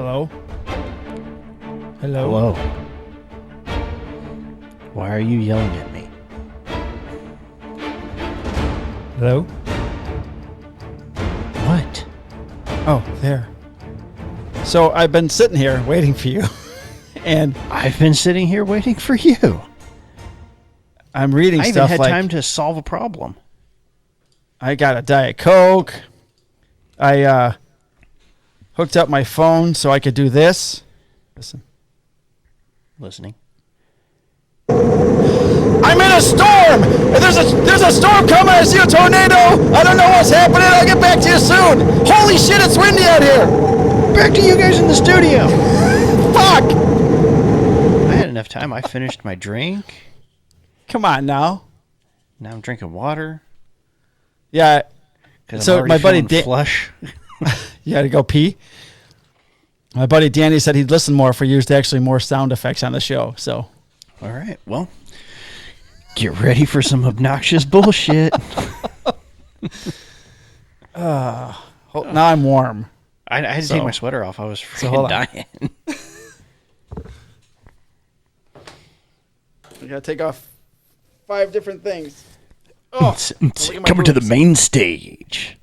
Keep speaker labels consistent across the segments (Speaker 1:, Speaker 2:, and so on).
Speaker 1: Hello? Hello?
Speaker 2: Hello. Why are you yelling at me?
Speaker 1: Hello?
Speaker 2: What?
Speaker 1: Oh, there. So I've been sitting here waiting for you, and
Speaker 2: I've been sitting here waiting for you.
Speaker 1: I'm reading
Speaker 2: I
Speaker 1: stuff
Speaker 2: even had
Speaker 1: like
Speaker 2: time to solve a problem.
Speaker 1: I got a Diet Coke. I hooked up my phone so I could do this. Listen.
Speaker 2: Listening.
Speaker 1: I'm in a storm! There's a storm coming! I see a tornado! I don't know what's happening! I'll get back to you soon! Holy shit, it's windy out here!
Speaker 2: Back to you guys in the studio!
Speaker 1: Fuck!
Speaker 2: I had enough time. I finished my drink.
Speaker 1: Come on now.
Speaker 2: Now I'm drinking water.
Speaker 1: Yeah. So my buddy
Speaker 2: flush.
Speaker 1: You had to go pee? My buddy Danny said he'd listen more if we used actually more sound effects on the show. So,
Speaker 2: all right, well, get ready for some obnoxious bullshit.
Speaker 1: Now I'm warm.
Speaker 2: I had to take my sweater off. I was freaking dying.
Speaker 1: I gotta take off 5 different things. Oh,
Speaker 2: coming to the main stage.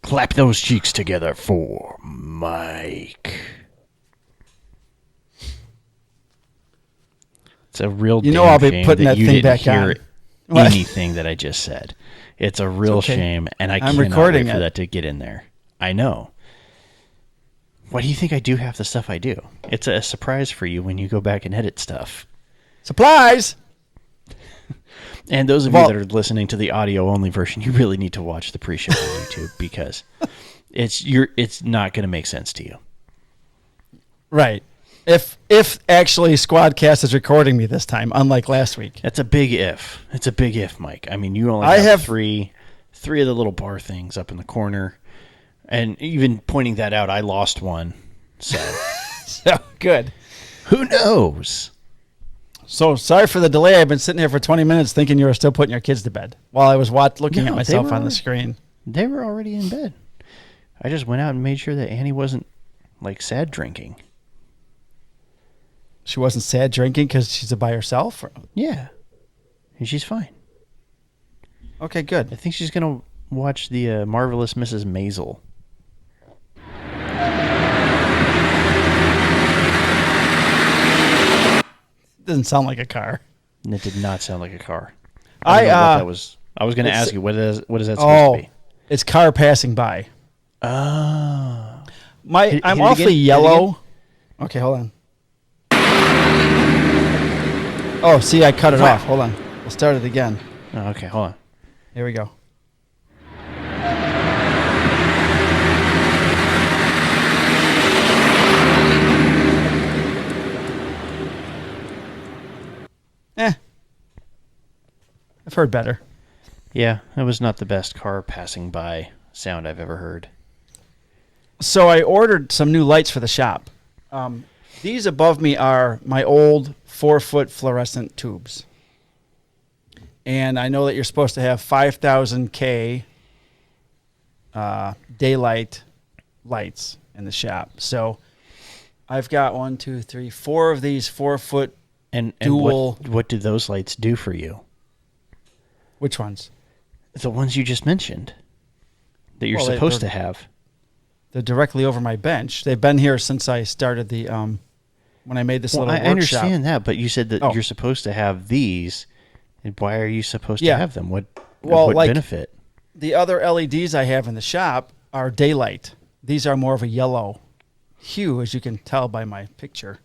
Speaker 2: Clap those cheeks together for Mike. It's a real
Speaker 1: damn I'll be putting that thing back on.
Speaker 2: Anything that I just said. It's a real shame, and I cannot wait for that to get in there. I know. Why do you think I do half the stuff I do? It's a surprise for you when you go back and edit stuff.
Speaker 1: Surprise!
Speaker 2: And those of you that are listening to the audio-only version, you really need to watch the pre-show on YouTube because it's not going to make sense to you.
Speaker 1: Right. If actually Squadcast is recording me this time, unlike last week.
Speaker 2: That's a big if. It's a big if, Mike. I mean, you only have three of the little bar things up in the corner. And even pointing that out, I lost one. So,
Speaker 1: so good.
Speaker 2: Who knows?
Speaker 1: So sorry for the delay. I've been sitting here for 20 minutes thinking you were still putting your kids to bed while I was looking at myself on the screen.
Speaker 2: They were already in bed. I just went out and made sure that Annie wasn't sad drinking.
Speaker 1: She wasn't sad drinking because she's by herself?
Speaker 2: Yeah. And she's fine.
Speaker 1: Okay, good.
Speaker 2: I think she's going to watch the Marvelous Mrs. Maisel.
Speaker 1: Doesn't sound like a car.
Speaker 2: And it did not sound like a car. I don't know what that was. I was going to ask you, what is that supposed to be?
Speaker 1: It's car passing by.
Speaker 2: Oh.
Speaker 1: I'm awfully yellow. Okay, hold on. Oh, see, I cut it off. Hold on. We'll start it again.
Speaker 2: Oh, okay, hold on.
Speaker 1: Here we go. I've heard better.
Speaker 2: Yeah, it was not the best car passing by sound I've ever heard.
Speaker 1: So I ordered some new lights for the shop. These above me are my old 4-foot fluorescent tubes. And I know that you're supposed to have 5,000 K daylight lights in the shop. So I've got 1, 2, 3, 4 of these 4-foot dual.
Speaker 2: And what do those lights do for you?
Speaker 1: Which ones?
Speaker 2: The ones you just mentioned that you're supposed to have.
Speaker 1: They're directly over my bench. They've been here since I started the when I made this little workshop.
Speaker 2: I understand that, but you said that you're supposed to have these. And why are you supposed to have them? What benefit?
Speaker 1: The other LEDs I have in the shop are daylight. These are more of a yellow hue, as you can tell by my picture.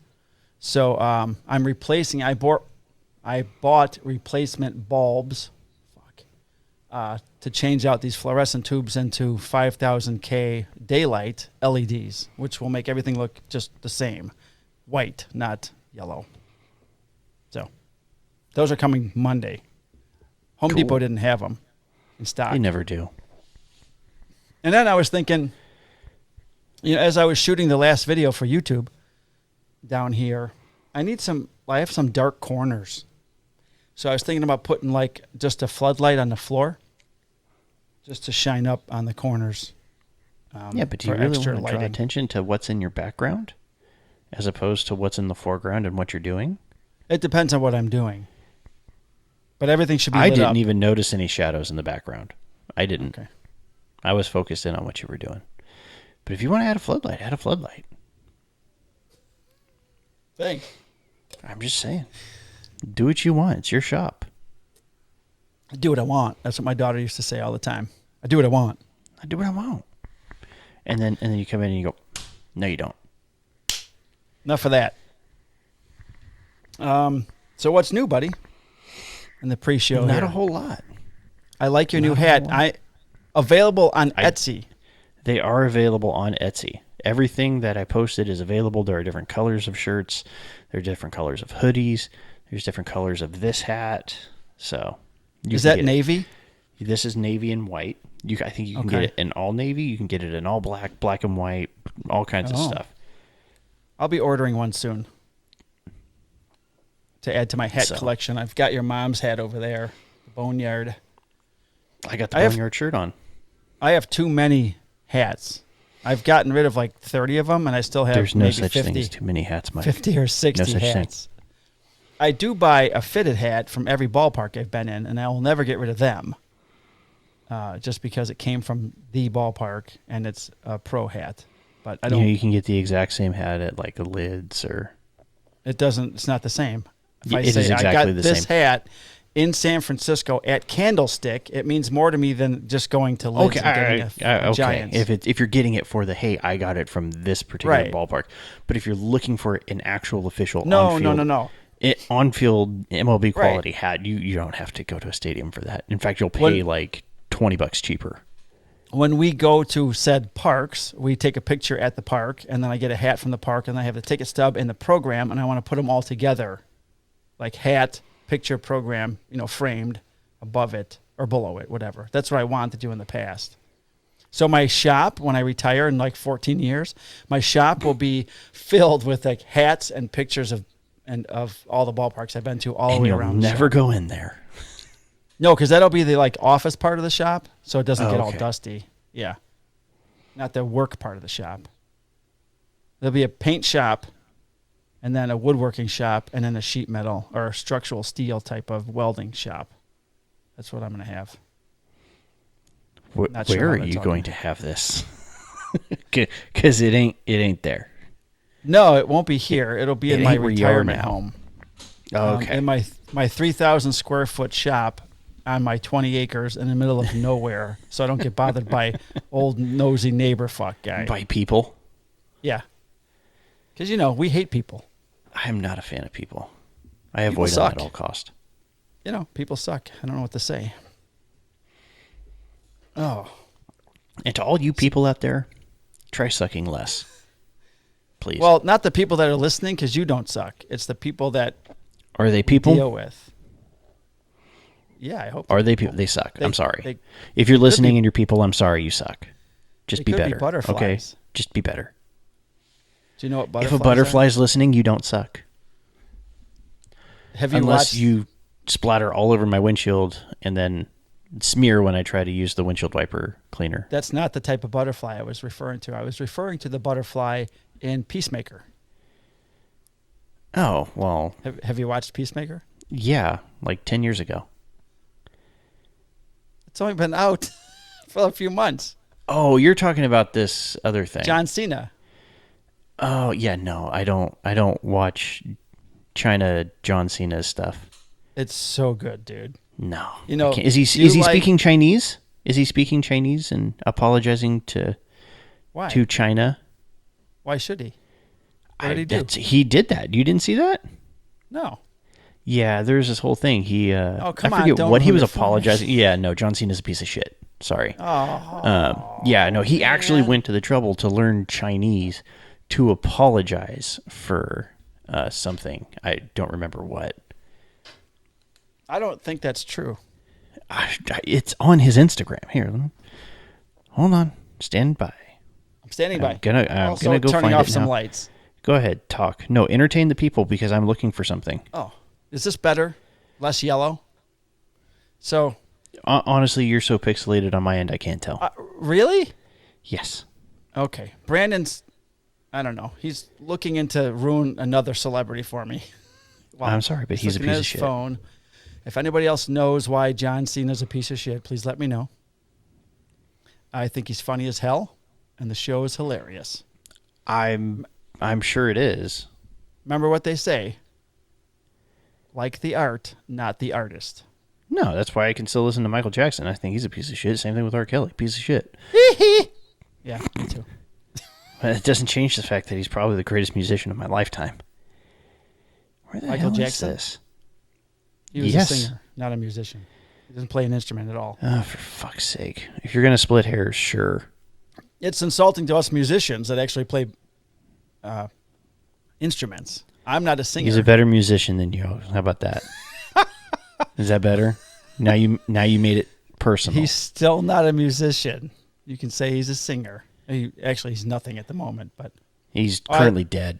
Speaker 1: So I'm replacing. I bought replacement bulbs. To change out these fluorescent tubes into 5,000 K daylight LEDs, which will make everything look just the same. White, not yellow. So those are coming Monday. Home Depot didn't have them in stock.
Speaker 2: They never do.
Speaker 1: And then I was thinking, as I was shooting the last video for YouTube down here, I have some dark corners. So I was thinking about putting just a floodlight on the floor just to shine up on the corners.
Speaker 2: But do you really want to draw attention to what's in your background? as opposed to what's in the foreground and what you're doing?
Speaker 1: It depends on what I'm doing. But everything should be lit
Speaker 2: I
Speaker 1: up.
Speaker 2: didn't even notice any shadows in the background. I didn't.
Speaker 1: Okay.
Speaker 2: I was focused in on what you were doing. But if you want to add a floodlight, add a floodlight.
Speaker 1: Thanks.
Speaker 2: I'm just saying. Do what you want. It's your shop.
Speaker 1: I do what I want. That's what my daughter used to say all the time. I do what I want.
Speaker 2: I do what I want. And then you come in and you go, no, you don't.
Speaker 1: Enough of that. So what's new, buddy? In the pre-show
Speaker 2: Not
Speaker 1: here?
Speaker 2: a whole lot.
Speaker 1: I like your new hat. Available on Etsy.
Speaker 2: They are available on Etsy. Everything that I posted is available. There are different colors of shirts. There are different colors of hoodies. There's different colors of this hat. So
Speaker 1: is that navy?
Speaker 2: This is navy and white. I think you can get it in all navy. You can get it in all black, black and white, all kinds of stuff.
Speaker 1: I'll be ordering one soon to add to my hat collection. I've got your mom's hat over there, the Boneyard.
Speaker 2: I got the Boneyard shirt on.
Speaker 1: I have too many hats. I've gotten rid of like 30 of them, and I still have
Speaker 2: There's no
Speaker 1: maybe
Speaker 2: such
Speaker 1: 50,
Speaker 2: thing as too many hats, Mike.
Speaker 1: 50 or 60 hats. I do buy a fitted hat from every ballpark I've been in, and I will never get rid of them. Just because it came from the ballpark and it's a pro hat. But I don't.
Speaker 2: You can get the exact same hat at like a Lids or.
Speaker 1: It doesn't. It's not the same. If
Speaker 2: it is exactly
Speaker 1: I got
Speaker 2: the
Speaker 1: this
Speaker 2: same.
Speaker 1: hat in San Francisco at Candlestick, it means more to me than just going to Lids and getting a Giants.
Speaker 2: If you're getting it for the I got it from this particular ballpark, but if you're looking for an actual official
Speaker 1: no.
Speaker 2: on-field MLB quality hat, you don't have to go to a stadium for that. In fact, you'll pay like $20 cheaper.
Speaker 1: When we go to said parks, we take a picture at the park, and then I get a hat from the park, and I have the ticket stub in the program, and I want to put them all together, like hat, picture, program, framed above it or below it, whatever. That's what I wanted to do in the past. So my shop, when I retire in like 14 years, my shop will be filled with like hats and pictures of all the ballparks I've been to all the way around.
Speaker 2: And you'll never go in there.
Speaker 1: No, because that'll be the like office part of the shop, so it doesn't get all dusty. Yeah, not the work part of the shop. There'll be a paint shop, and then a woodworking shop, and then a sheet metal or structural steel type of welding shop. That's what I'm going to have.
Speaker 2: Where are you going to have this? Because it ain't there.
Speaker 1: No, it won't be here. It'll be in my retirement home.
Speaker 2: Oh, okay.
Speaker 1: In my 3,000 square foot shop on my 20 acres in the middle of nowhere, so I don't get bothered by old nosy neighbor fuck guy.
Speaker 2: By people?
Speaker 1: Yeah. Because, we hate people.
Speaker 2: I'm not a fan of people. I avoid them at all cost.
Speaker 1: People suck. I don't know what to say. Oh.
Speaker 2: And to all you people out there, try sucking less. Please.
Speaker 1: Well, not the people that are listening, because you don't suck. It's the people that
Speaker 2: are they people?
Speaker 1: Deal with. Yeah, I hope.
Speaker 2: Are they people? They suck. I'm sorry. If you're listening and you're people, I'm sorry you suck. Just be better.
Speaker 1: Butterflies.
Speaker 2: Okay? Just be better.
Speaker 1: Do you know what butterflies
Speaker 2: If a butterfly's listening, you don't suck.
Speaker 1: Have you
Speaker 2: Unless you splatter all over my windshield and then smear when I try to use the windshield wiper cleaner.
Speaker 1: That's not the type of butterfly I was referring to. I was referring to the butterfly in Peacemaker.
Speaker 2: Oh, well.
Speaker 1: Have you watched Peacemaker?
Speaker 2: Yeah, like 10 years ago.
Speaker 1: It's only been out for a few months.
Speaker 2: Oh, you're talking about this other thing.
Speaker 1: John Cena.
Speaker 2: Oh, yeah, no. I don't watch China John Cena's stuff.
Speaker 1: It's so good, dude.
Speaker 2: No. Is he speaking Chinese? Is he speaking Chinese and apologizing to China?
Speaker 1: Why should he? What did he do?
Speaker 2: He did that. You didn't see that?
Speaker 1: No.
Speaker 2: Yeah, there's this whole thing. He
Speaker 1: I
Speaker 2: forget what he was apologizing. Yeah, no, John Cena's a piece of shit. Sorry. He actually went to the trouble to learn Chinese to apologize for something. I don't remember what.
Speaker 1: I don't think that's true.
Speaker 2: It's on his Instagram. Here, hold on. Stand by.
Speaker 1: I'm standing by.
Speaker 2: I'm gonna go
Speaker 1: turning
Speaker 2: find
Speaker 1: off
Speaker 2: it
Speaker 1: some
Speaker 2: now.
Speaker 1: lights.
Speaker 2: Go ahead, talk. No, entertain the people because I'm looking for something.
Speaker 1: Oh, is this better? Less yellow? So,
Speaker 2: honestly, you're so pixelated on my end, I can't tell.
Speaker 1: Really?
Speaker 2: Yes.
Speaker 1: Okay. Brandon's I don't know. He's looking into ruin another celebrity for me.
Speaker 2: I'm sorry, but he's a piece of shit.
Speaker 1: Phone. If anybody else knows why John Cena's a piece of shit, please let me know. I think he's funny as hell, and the show is hilarious.
Speaker 2: I'm sure it is.
Speaker 1: Remember what they say. Like the art, not the artist.
Speaker 2: No, that's why I can still listen to Michael Jackson. I think he's a piece of shit. Same thing with R. Kelly. Piece of shit.
Speaker 1: Yeah, me too.
Speaker 2: But it doesn't change the fact that he's probably the greatest musician of my lifetime. Where the
Speaker 1: Michael
Speaker 2: hell
Speaker 1: Jackson?
Speaker 2: is this?
Speaker 1: He was a singer, not a musician. He doesn't play an instrument at all.
Speaker 2: Oh, for fuck's sake. If you're going to split hairs, sure.
Speaker 1: It's insulting to us musicians that actually play instruments. I'm not a singer.
Speaker 2: He's a better musician than you. How about that? Is that better? Now you made it personal.
Speaker 1: He's still not a musician. You can say he's a singer. He's nothing at the moment, but
Speaker 2: he's currently dead.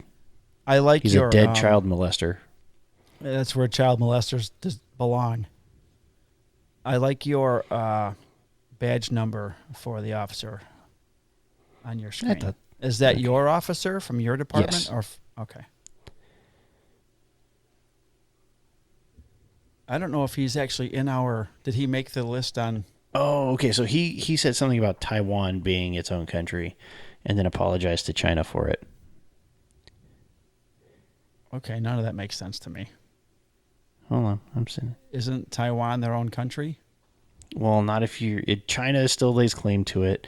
Speaker 1: I like
Speaker 2: he's a dead child molester.
Speaker 1: That's where child molesters belong. I like your badge number for the officer on your screen. Is that your officer from your department?
Speaker 2: Yes.
Speaker 1: Okay. I don't know if he's actually in our... Did he make the list on...
Speaker 2: Oh, okay. So he said something about Taiwan being its own country and then apologized to China for it.
Speaker 1: Okay, none of that makes sense to me.
Speaker 2: Hold on. I'm saying...
Speaker 1: Isn't Taiwan their own country?
Speaker 2: Well, not if you... China still lays claim to it,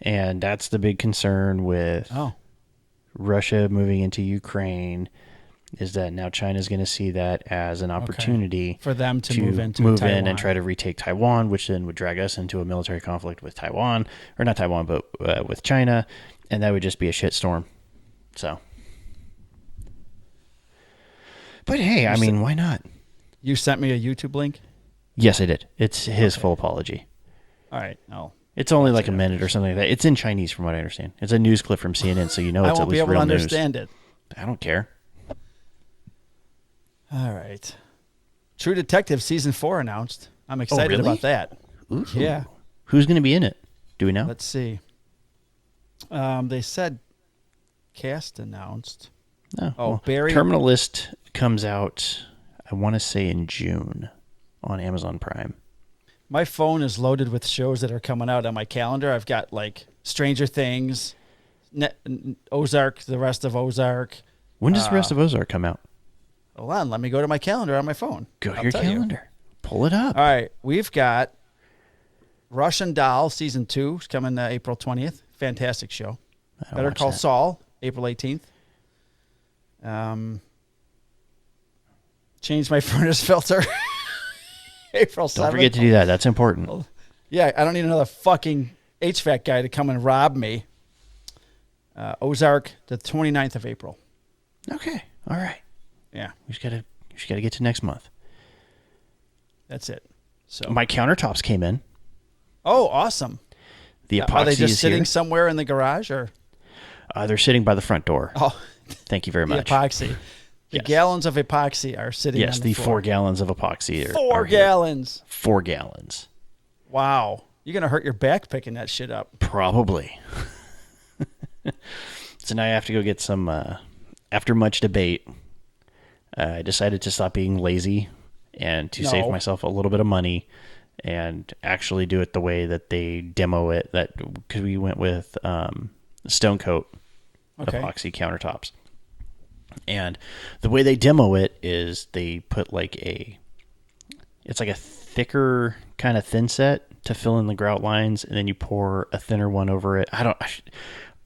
Speaker 2: and that's the big concern with Russia moving into Ukraine, is that now China's going to see that as an opportunity
Speaker 1: for them to move
Speaker 2: in and try to retake Taiwan, which then would drag us into a military conflict with Taiwan, or not Taiwan, but with China, and that would just be a shitstorm. So, but hey, I mean, why not?
Speaker 1: You sent me a YouTube link?
Speaker 2: Yes, I did. It's his full apology.
Speaker 1: All right.
Speaker 2: It's only like a minute or something like that. It's in Chinese, from what I understand. It's a news clip from CNN, so you know it's at least real news. I won't be able to
Speaker 1: understand it.
Speaker 2: I don't care.
Speaker 1: All right. True Detective Season 4 announced. I'm excited about that.
Speaker 2: Ooh.
Speaker 1: Yeah.
Speaker 2: Who's going to be in it? Do we know?
Speaker 1: Let's see. They said cast announced.
Speaker 2: Barry. Terminal List comes out, I want to say, in June on Amazon Prime.
Speaker 1: My phone is loaded with shows that are coming out on my calendar. I've got like Stranger Things, Ozark, the rest of Ozark.
Speaker 2: When does the rest of Ozark come out?
Speaker 1: Hold on, let me go to my calendar on my phone.
Speaker 2: Go to your calendar. Pull it up.
Speaker 1: All right, we've got Russian Doll Season 2 is coming April 20th. Fantastic show. Better Call Saul, April 18th. Change my furnace filter, April 7th.
Speaker 2: Don't forget to do that. That's important.
Speaker 1: Yeah, I don't need another fucking HVAC guy to come and rob me. Ozark, the 29th of April.
Speaker 2: Okay, all right.
Speaker 1: Yeah,
Speaker 2: we just gotta get to next month.
Speaker 1: That's it. So
Speaker 2: my countertops came in.
Speaker 1: Oh, awesome!
Speaker 2: The epoxy
Speaker 1: are they just sitting
Speaker 2: here.
Speaker 1: somewhere in the garage, or
Speaker 2: they're sitting by the front door?
Speaker 1: Oh,
Speaker 2: thank you very much.
Speaker 1: Epoxy. The gallons of epoxy are sitting.
Speaker 2: Yes,
Speaker 1: on the
Speaker 2: the
Speaker 1: floor.
Speaker 2: 4 gallons of epoxy.
Speaker 1: 4 gallons.
Speaker 2: 4 gallons.
Speaker 1: Wow, you're gonna hurt your back picking that shit up.
Speaker 2: Probably. So now I have to go get some. After much debate, I decided to stop being lazy and to save myself a little bit of money and actually do it the way that they demo it. Because we went with Stone Coat epoxy countertops. And the way they demo it is they put it's like a thicker kind of thin set to fill in the grout lines, and then you pour a thinner one over it.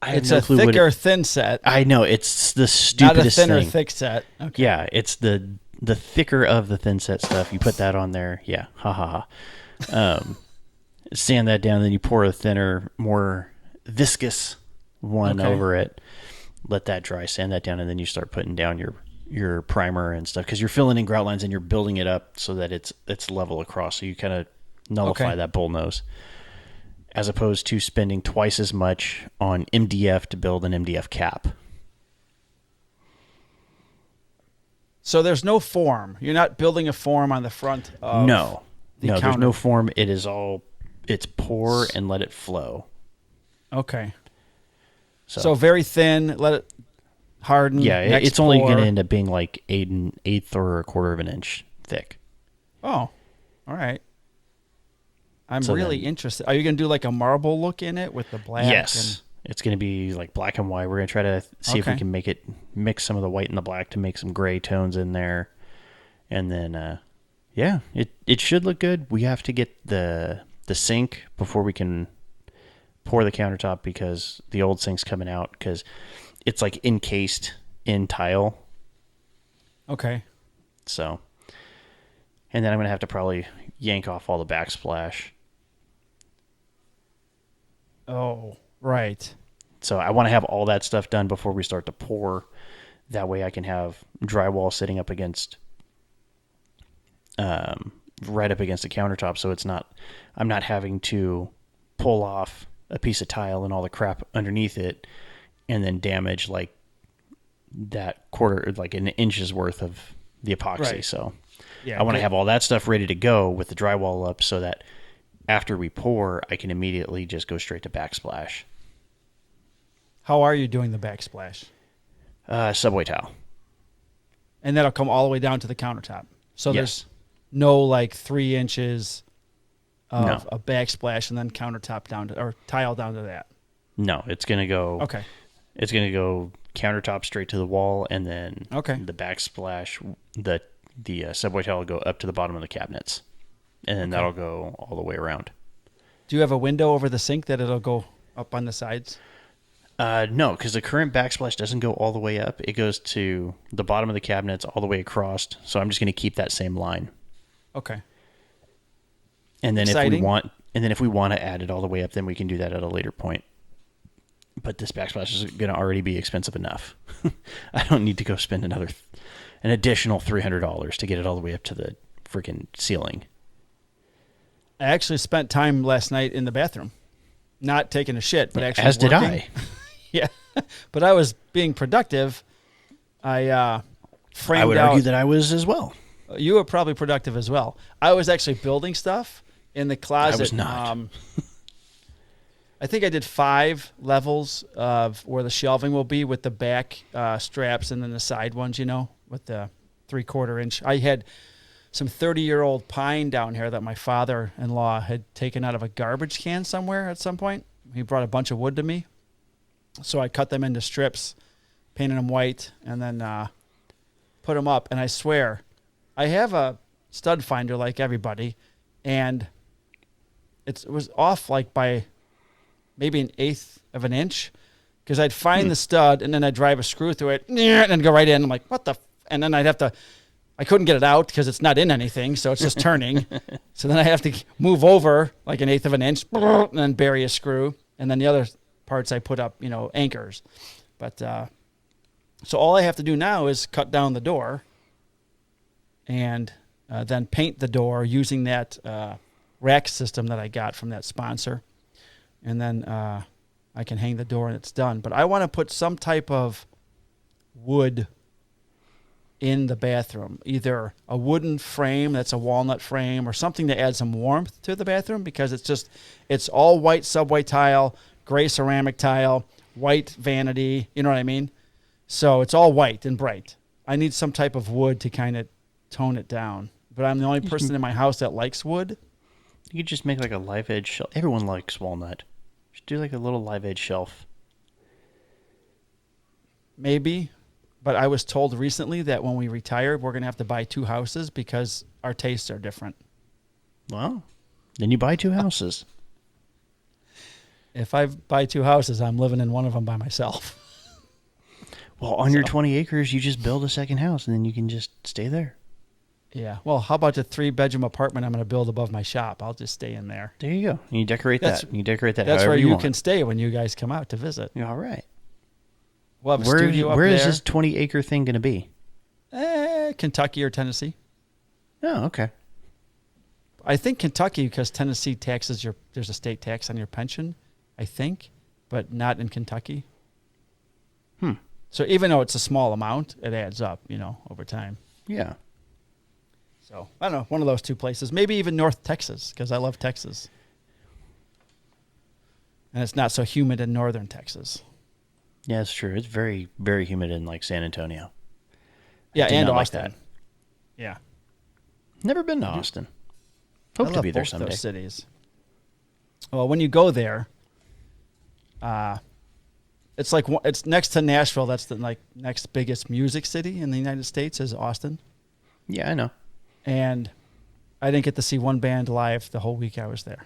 Speaker 1: It's a thicker thin set.
Speaker 2: I know, it's the stupidest thing.
Speaker 1: Not a thinner thick set. Okay.
Speaker 2: Yeah, it's the thicker of the thin set stuff. You put that on there. Yeah, ha ha ha. Sand that down, then you pour a thinner, more viscous one over it. Let that dry, sand that down, and then you start putting down your primer and stuff, because you're filling in grout lines and you're building it up so that it's level across. So you kind of nullify that bull nose, as opposed to spending twice as much on MDF to build an MDF cap.
Speaker 1: So there's no form. You're not building a form on the front of
Speaker 2: No, there's no form. It's pour and let it flow.
Speaker 1: Okay. So very thin. Let it harden.
Speaker 2: Yeah, it's only going to end up being like 1/8 or 1/4 of an inch thick.
Speaker 1: Oh, all right. I'm really interested. Are you going to do like a marble look in it with the black?
Speaker 2: Yes. It's going to be like black and white. We're going to try to see if we can mix some of the white and the black to make some gray tones in there. And then, it should look good. We have to get the sink before we can pour the countertop because the old sink's coming out because it's like encased in tile.
Speaker 1: Okay.
Speaker 2: So, and then I'm going to have to probably yank off all the backsplash.
Speaker 1: Oh, right.
Speaker 2: So I want to have all that stuff done before we start to pour. That way I can have drywall sitting up against, right up against the countertop. So I'm not having to pull off a piece of tile and all the crap underneath it and then damage like that like an inch's worth of the epoxy. Right. So I want to have all that stuff ready to go with the drywall up so that after we pour, I can immediately just go straight to backsplash.
Speaker 1: How are you doing the backsplash?
Speaker 2: Subway tile.
Speaker 1: And that'll come all the way down to the countertop. So there's no like 3 inches of a backsplash and then countertop down to, or tile down to that.
Speaker 2: No, it's going to go.
Speaker 1: Okay.
Speaker 2: It's going to go countertop straight to the wall, and then the backsplash, the subway tile will go up to the bottom of the cabinets, and then that'll go all the way around.
Speaker 1: Do you have a window over the sink that it'll go up on the sides?
Speaker 2: No, because the current backsplash doesn't go all the way up. It goes to the bottom of the cabinets all the way across. So I'm just going to keep that same line.
Speaker 1: Okay.
Speaker 2: And then if we want to add it all the way up, then we can do that at a later point. But this backsplash is going to already be expensive enough. I don't need to go spend an additional $300 to get it all the way up to the freaking ceiling.
Speaker 1: I actually spent time last night in the bathroom, not taking a shit, but actually
Speaker 2: as
Speaker 1: working.
Speaker 2: Did I.
Speaker 1: Yeah, but I was being productive. I framed out.
Speaker 2: I would argue that I was as well.
Speaker 1: You were probably productive as well. I was actually building stuff in the closet.
Speaker 2: I was not.
Speaker 1: I think I did 5 levels of where the shelving will be with the back straps and then the side ones, with the 3/4 inch. I had some 30-year-old pine down here that my father-in-law had taken out of a garbage can somewhere at some point. He brought a bunch of wood to me. So I cut them into strips, painted them white, and then put them up. And I swear, I have a stud finder like everybody, and it was off like by maybe 1/8 of an inch, because I'd find the stud, and then I'd drive a screw through it, and then go right in. I'm like, what the? And then I couldn't get it out because it's not in anything, so it's just turning. So then I have to move over like 1/8 of an inch, and then bury a screw, and then the other parts I put up, anchors. But so all I have to do now is cut down the door and then paint the door using that rack system that I got from that sponsor. And then I can hang the door and it's done. But I want to put some type of wood in the bathroom, either a wooden frame that's a walnut frame or something to add some warmth to the bathroom, because it's all white subway tile, gray ceramic tile, white vanity, you know what I mean? So it's all white and bright. I need some type of wood to kind of tone it down. But I'm the only person in my house that likes wood.
Speaker 2: You could just make like a live edge shelf. Everyone likes walnut. Just do like a little live edge shelf.
Speaker 1: Maybe. But I was told recently that when we retire, we're going to have to buy 2 houses because our tastes are different.
Speaker 2: Well, then you buy 2 houses.
Speaker 1: If I buy 2 houses, I'm living in one of them by myself.
Speaker 2: Well, on your 20 acres, you just build a second house, and then you can just stay there.
Speaker 1: Yeah. Well, how about the 3-bedroom apartment I'm going to build above my shop? I'll just stay in there.
Speaker 2: There you go. And you decorate that. You decorate that
Speaker 1: That's
Speaker 2: however
Speaker 1: where
Speaker 2: you
Speaker 1: you
Speaker 2: want.
Speaker 1: can stay when you guys come out to visit.
Speaker 2: All right.
Speaker 1: We'll have a studio up there.
Speaker 2: Where is this 20-acre thing going to be?
Speaker 1: Kentucky or Tennessee.
Speaker 2: Oh, okay.
Speaker 1: I think Kentucky, because Tennessee there's a state tax on your pension, I think, but not in Kentucky. So even though it's a small amount, it adds up, over time.
Speaker 2: Yeah.
Speaker 1: So I don't know, one of those 2 places. Maybe even North Texas, because I love Texas. And it's not so humid in northern Texas.
Speaker 2: Yeah, it's true. It's very, very humid in like San Antonio.
Speaker 1: Yeah, and Austin.
Speaker 2: Like that.
Speaker 1: Yeah.
Speaker 2: Never been to Austin. Hope to be there someday.
Speaker 1: Those cities. Well, when you go there, it's next to Nashville. That's the next biggest music city in the United States is Austin.
Speaker 2: Yeah, I know.
Speaker 1: And I didn't get to see one band live the whole week I was there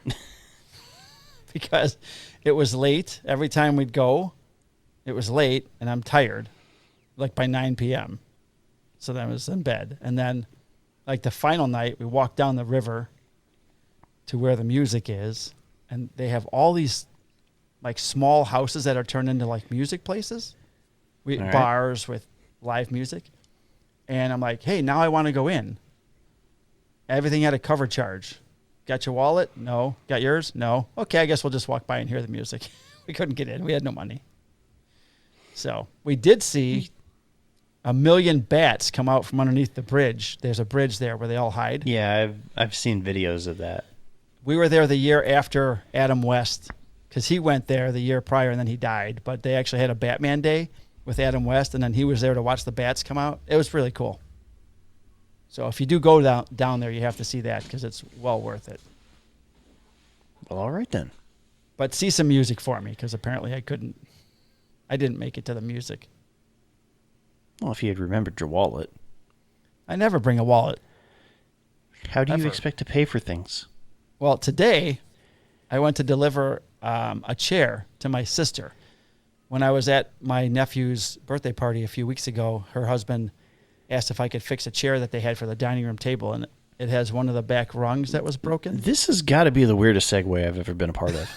Speaker 1: because it was late. Every time we'd go, it was late, and I'm tired, like by 9 p.m. So then I was in bed, and then like the final night, we walked down the river to where the music is, and they have all these like small houses that are turned into like music places, bars with live music. And I'm like, hey, now I want to go in. Everything had a cover charge. Got your wallet? No. Got yours? No. Okay, I guess we'll just walk by and hear the music. We couldn't get in. We had no money. So we did see 1 million bats come out from underneath the bridge. There's a bridge there where they all hide.
Speaker 2: Yeah, I've seen videos of that.
Speaker 1: We were there the year after Adam West because he went there the year prior and then he died. But they actually had a Batman Day with Adam West, and then he was there to watch the bats come out. It was really cool. So if you do go down there, you have to see that because it's well worth it.
Speaker 2: Well, all right then.
Speaker 1: But see some music for me because apparently I didn't make it to the music.
Speaker 2: Well, if you had remembered your wallet.
Speaker 1: I never bring a wallet.
Speaker 2: How do you expect to pay for things?
Speaker 1: Well, today I went to deliver a chair to my sister. When I was at my nephew's birthday party a few weeks ago, her husband asked if I could fix a chair that they had for the dining room table, and it has one of the back rungs that was broken.
Speaker 2: This has got to be the weirdest segue I've ever been a part of.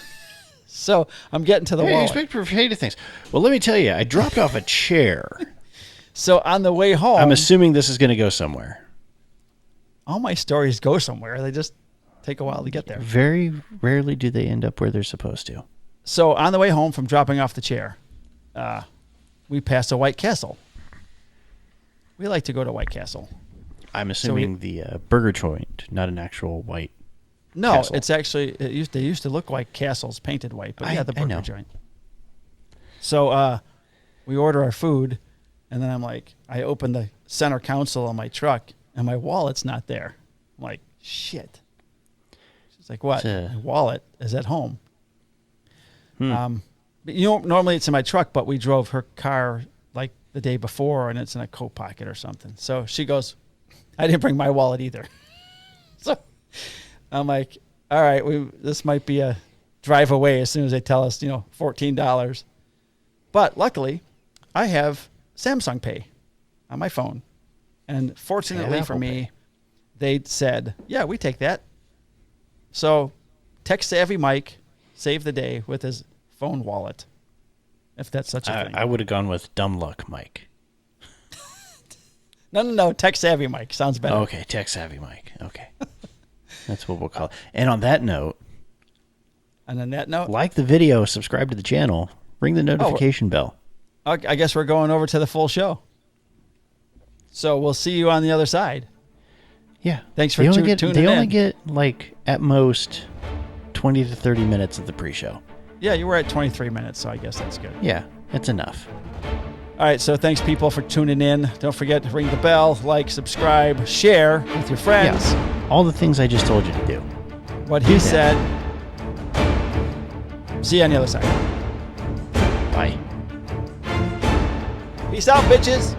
Speaker 1: So I'm getting to the wallet.
Speaker 2: You expect to pay to things. Well, let me tell you, I dropped off a chair.
Speaker 1: So on the way home...
Speaker 2: I'm assuming this is going to go somewhere.
Speaker 1: All my stories go somewhere. They just take a while to get there.
Speaker 2: Very rarely do they end up where they're supposed to.
Speaker 1: So on the way home from dropping off the chair, we passed a White Castle. We like to go to White Castle.
Speaker 2: I'm assuming the burger joint, not an actual white
Speaker 1: castle. It's actually... They used to look like castles painted white, but the burger joint. So we order our food, and then I'm like, I open the center console on my truck, and my wallet's not there. I'm like, shit. She's like, what? My wallet is at home. But normally it's in my truck, but we drove her car like the day before, and it's in a coat pocket or something. So she goes, I didn't bring my wallet either. So I'm like, all right, this might be a drive away as soon as they tell us, $14. But luckily, I have Samsung Pay on my phone. And fortunately for me, they said, yeah, we take that. So tech-savvy Mike saved the day with his phone wallet, if that's such a thing.
Speaker 2: I would have gone with dumb luck Mike.
Speaker 1: No, tech-savvy Mike. Sounds better.
Speaker 2: Okay, tech-savvy Mike. Okay. That's what we'll call it. And on that note... like the video, subscribe to the channel, ring the notification bell.
Speaker 1: I guess we're going over to the full show. So we'll see you on the other side.
Speaker 2: Yeah.
Speaker 1: Thanks for tuning in.
Speaker 2: They only get, at most, 20 to 30 minutes of the pre-show.
Speaker 1: Yeah, you were at 23 minutes, so I guess that's good.
Speaker 2: Yeah, that's enough.
Speaker 1: All right, so thanks, people, for tuning in. Don't forget to ring the bell, like, subscribe, share with your friends.
Speaker 2: Yeah. All the things I just told you to do.
Speaker 1: What he said. See you on the other side.
Speaker 2: Bye.
Speaker 1: Peace out, bitches.